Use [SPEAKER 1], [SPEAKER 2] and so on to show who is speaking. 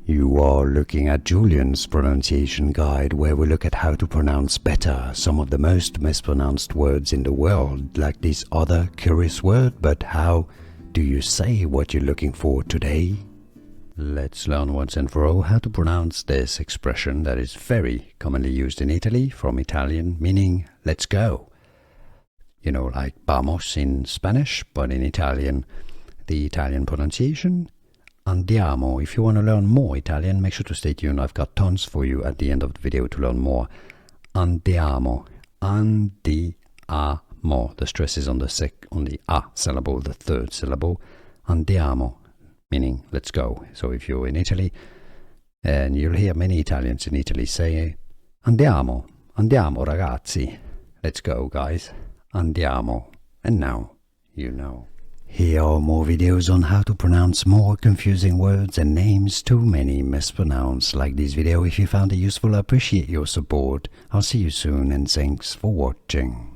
[SPEAKER 1] You are looking at Julian's pronunciation guide, where we look at how to pronounce better some of the most mispronounced words in the world, like this other curious word. But how do you say what you're looking for today? Let's learn once and for all how to pronounce this expression that is very commonly used in Italy, from Italian, meaning let's go. You know, like vamos in Spanish, but in Italian, the Italian pronunciation, andiamo. If you want to learn more Italian, make sure to stay tuned. I've got tons for you at the end of the video to learn more. Andiamo, andiamo. The stress is on the a syllable, the third syllable. Andiamo, meaning let's go. So if you're in Italy, and you'll hear many Italians in Italy say, andiamo, andiamo ragazzi. Let's go, guys. Andiamo. And now you know. Here are more videos on how to pronounce more confusing words and names too many mispronounced. Like this video if you found it useful. I appreciate your support. I'll see you soon, and thanks for watching.